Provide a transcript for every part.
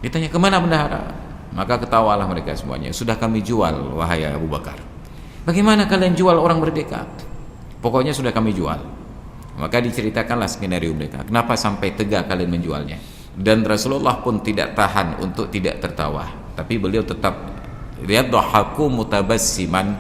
Ditanya, kemana bendahara? Maka ketawalah mereka semuanya. Sudah kami jual, wahai Abu Bakar. Bagaimana kalian jual orang merdeka? Pokoknya sudah kami jual. Maka diceritakanlah skenario mereka, kenapa sampai tega kalian menjualnya. Dan Rasulullah pun tidak tahan untuk tidak tertawa, tapi beliau tetap yadhaku mutabassiman,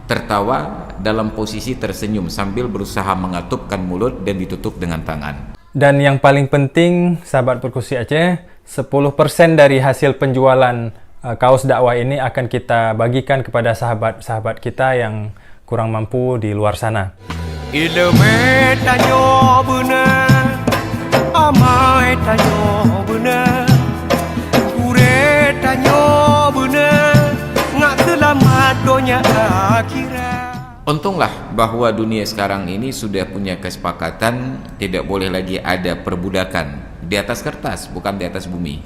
tertawa dalam posisi tersenyum sambil berusaha mengatupkan mulut dan ditutup dengan tangan. Dan yang paling penting, sahabat Perkusi Aceh, 10% dari hasil penjualan kaos dakwah ini akan kita bagikan kepada sahabat-sahabat kita yang kurang mampu di luar sana. Ilmu tanyo benar, amai tanyo benar, kure tanyo benar, ngak selamat dunia akhirat. Untunglah bahwa dunia sekarang ini sudah punya kesepakatan tidak boleh lagi ada perbudakan di atas kertas, bukan di atas bumi.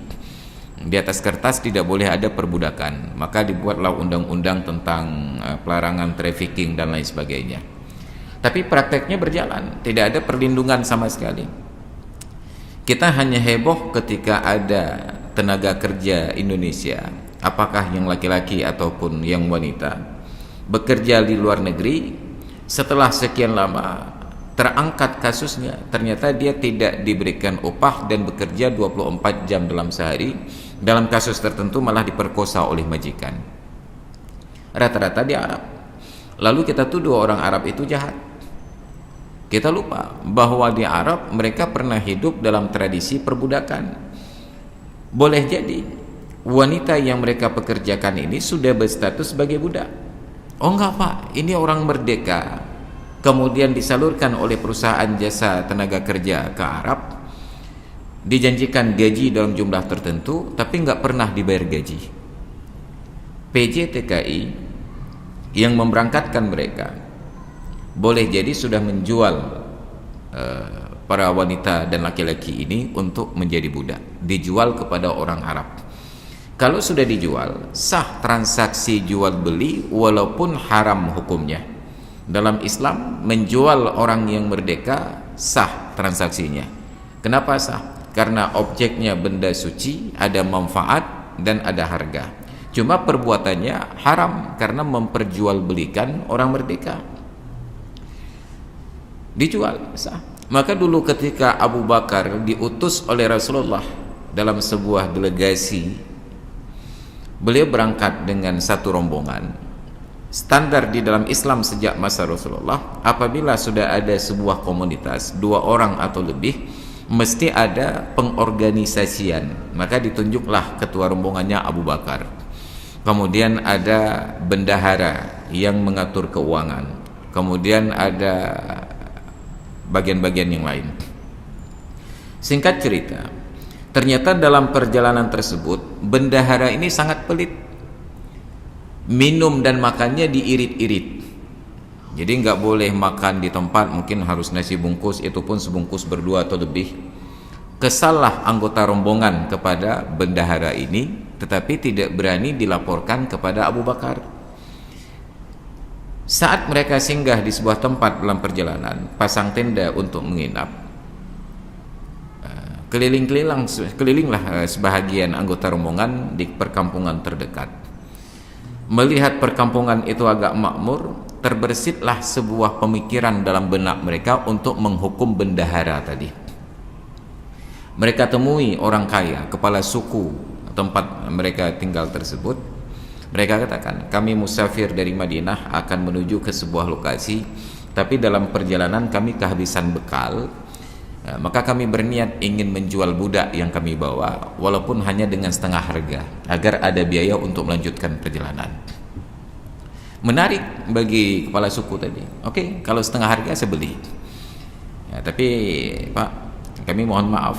Di atas kertas tidak boleh ada perbudakan, maka dibuatlah undang-undang tentang pelarangan trafficking dan lain sebagainya. Tapi prakteknya berjalan, tidak ada perlindungan sama sekali. Kita hanya heboh ketika ada tenaga kerja Indonesia, apakah yang laki-laki ataupun yang wanita, bekerja di luar negeri. Setelah sekian lama terangkat kasusnya, ternyata dia tidak diberikan upah dan bekerja 24 jam dalam sehari. Dalam kasus tertentu malah diperkosa oleh majikan. Rata-rata di Arab. Lalu kita tuduh orang Arab itu jahat. Kita lupa bahwa di Arab mereka pernah hidup dalam tradisi perbudakan. Boleh jadi wanita yang mereka pekerjakan ini sudah berstatus sebagai budak. Oh enggak Pak, ini orang merdeka, kemudian disalurkan oleh perusahaan jasa tenaga kerja ke Arab, dijanjikan gaji dalam jumlah tertentu tapi nggak pernah dibayar gaji. PJ TKI yang memberangkatkan mereka boleh jadi sudah menjual para wanita dan laki-laki ini untuk menjadi budak, dijual kepada orang Arab. Kalau sudah dijual, sah transaksi jual beli walaupun haram hukumnya. Dalam Islam menjual orang yang merdeka sah transaksinya. Kenapa sah? Karena objeknya benda suci, ada manfaat dan ada harga. Cuma perbuatannya haram karena memperjualbelikan orang merdeka. Dijual, sah. Maka dulu ketika Abu Bakar diutus oleh Rasulullah dalam sebuah delegasi, beliau berangkat dengan satu rombongan. Standar di dalam Islam sejak masa Rasulullah, apabila sudah ada sebuah komunitas, 2 orang atau lebih, mesti ada pengorganisasian. Maka ditunjuklah ketua rombongannya Abu Bakar. Kemudian ada bendahara yang mengatur keuangan. Kemudian ada bagian-bagian yang lain. Singkat cerita, ternyata dalam perjalanan tersebut bendahara ini sangat pelit. Minum dan makannya diirit-irit. Jadi nggak boleh makan di tempat, mungkin harus nasi bungkus, itu pun sebungkus berdua atau lebih. Kesallah anggota rombongan kepada bendahara ini, tetapi tidak berani dilaporkan kepada Abu Bakar. Saat mereka singgah di sebuah tempat dalam perjalanan, pasang tenda untuk menginap, kelilinglah sebahagian anggota rombongan di perkampungan terdekat. Melihat perkampungan itu agak makmur, terbersitlah sebuah pemikiran dalam benak mereka untuk menghukum bendahara tadi. Mereka temui orang kaya, kepala suku tempat mereka tinggal tersebut. Mereka katakan, kami musafir dari Madinah akan menuju ke sebuah lokasi, tapi dalam perjalanan kami kehabisan bekal, maka kami berniat ingin menjual budak yang kami bawa walaupun hanya dengan setengah harga, agar ada biaya untuk melanjutkan perjalanan. Menarik bagi kepala suku tadi. Oke, kalau setengah harga saya beli. Ya, tapi Pak, kami mohon maaf,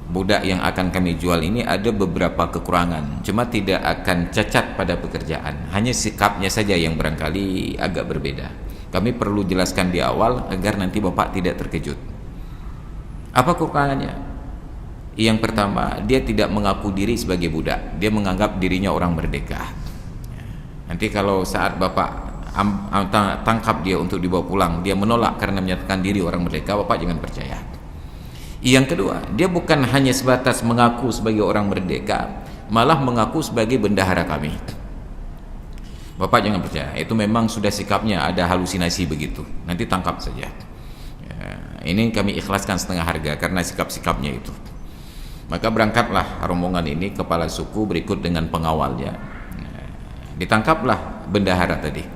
budak yang akan kami jual ini ada beberapa kekurangan, cuma tidak akan cacat pada pekerjaan, hanya sikapnya saja yang barangkali agak berbeda. Kami perlu jelaskan di awal agar nanti Bapak tidak terkejut. Apa kekurangannya? Yang pertama, dia tidak mengaku diri sebagai budak, dia menganggap dirinya orang merdeka. Nanti kalau saat Bapak tangkap dia untuk dibawa pulang, dia menolak karena menyatakan diri orang merdeka, Bapak jangan percaya. Yang kedua, dia bukan hanya sebatas mengaku sebagai orang merdeka, malah mengaku sebagai bendahara kami. Bapak jangan percaya, itu memang sudah sikapnya, ada halusinasi begitu. Nanti tangkap saja. Ya, ini kami ikhlaskan setengah harga karena sikap-sikapnya itu. Maka berangkatlah rombongan ini, kepala suku berikut dengan pengawalnya. Ditangkaplah bendahara tadi.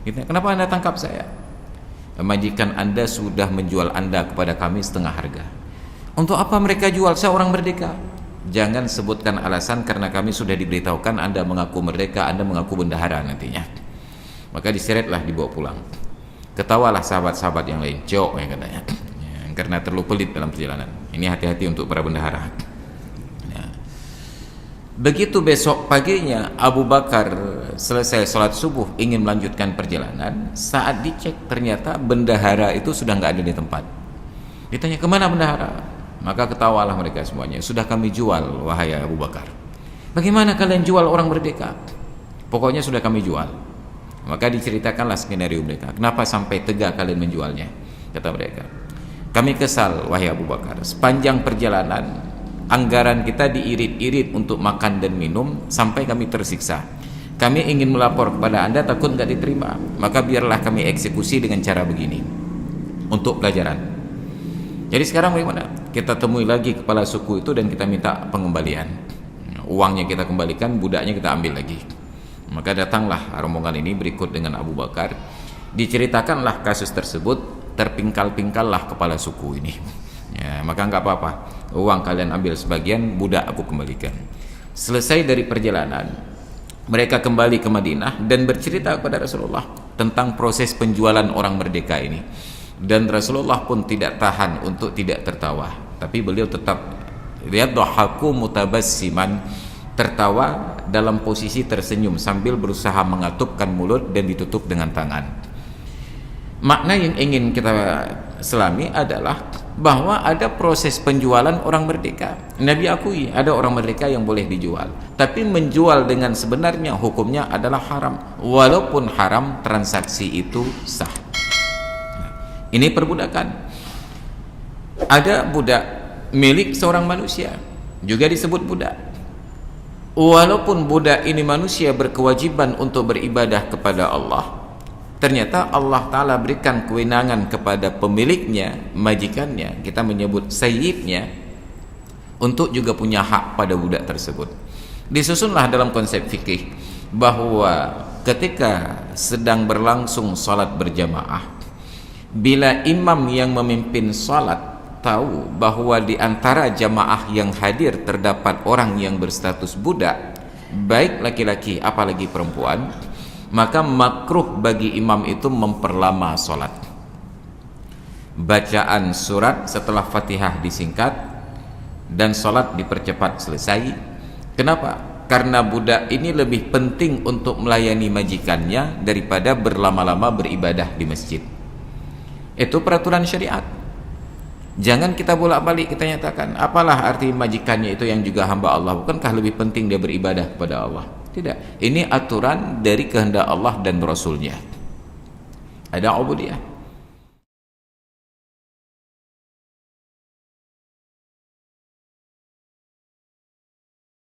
Kenapa Anda tangkap saya? Majikan Anda sudah menjual Anda kepada kami setengah harga. Untuk apa mereka jual? Saya orang merdeka. Jangan sebutkan alasan karena kami sudah diberitahukan Anda mengaku merdeka, Anda mengaku bendahara nantinya. Maka diseretlah, dibawa pulang. Ketawalah sahabat-sahabat yang lain, jok ya katanya, ya, karena terlalu pelit dalam perjalanan. Ini hati-hati untuk para bendahara. Ya. Begitu besok paginya Abu Bakar selesai sholat subuh ingin melanjutkan perjalanan, saat dicek ternyata bendahara itu sudah nggak ada di tempat. Ditanya, kemana bendahara? Maka ketawalah mereka semuanya. Sudah kami jual, wahai Abu Bakar. Bagaimana kalian jual orang merdeka? Pokoknya sudah kami jual. Maka diceritakanlah skenario mereka. Kenapa sampai tega kalian menjualnya? Kata mereka, kami kesal, wahai Abu Bakar. Sepanjang perjalanan, anggaran kita diirit-irit untuk makan dan minum sampai kami tersiksa. Kami ingin melapor kepada Anda, takut nggak diterima. Maka biarlah kami eksekusi dengan cara begini, untuk pelajaran. Jadi sekarang bagaimana? Kita temui lagi kepala suku itu dan kita minta pengembalian. Uangnya kita kembalikan, budaknya kita ambil lagi. Maka datanglah rombongan ini berikut dengan Abu Bakar. Diceritakanlah kasus tersebut, terpingkal-pingkallah kepala suku ini. Ya, maka nggak apa-apa. Uang kalian ambil sebagian, budak aku kembalikan. Selesai dari perjalanan, mereka kembali ke Madinah dan bercerita kepada Rasulullah tentang proses penjualan orang merdeka ini. Dan Rasulullah pun tidak tahan untuk tidak tertawa, tapi beliau tetap lihat dhahaku mutabassiman, tertawa dalam posisi tersenyum sambil berusaha mengatupkan mulut dan ditutup dengan tangan. Makna yang ingin kita selami adalah bahwa ada proses penjualan orang merdeka. Nabi akui ada orang merdeka yang boleh dijual, tapi menjual dengan sebenarnya hukumnya adalah haram. Walaupun haram, transaksi itu sah. Ini perbudakan. Ada budak milik seorang manusia, juga disebut budak. Walaupun budak ini manusia berkewajiban untuk beribadah kepada Allah, ternyata Allah Ta'ala berikan kewenangan kepada pemiliknya, majikannya, kita menyebut sayyidnya, untuk juga punya hak pada budak tersebut. Disusunlah dalam konsep fikih bahwa ketika sedang berlangsung salat berjamaah, bila imam yang memimpin salat tahu bahwa di antara jamaah yang hadir terdapat orang yang berstatus budak, baik laki-laki apalagi perempuan, maka makruh bagi imam itu memperlama salat. Bacaan surat setelah Fatihah disingkat dan salat dipercepat selesai. Kenapa? Karena budak ini lebih penting untuk melayani majikannya daripada berlama-lama beribadah di masjid. Itu peraturan syariat. Jangan kita bolak-balik kita nyatakan, apalah arti majikannya itu yang juga hamba Allah, bukankah lebih penting dia beribadah kepada Allah? Tidak, ini aturan dari kehendak Allah dan Rasulnya. Ada ubudiyah.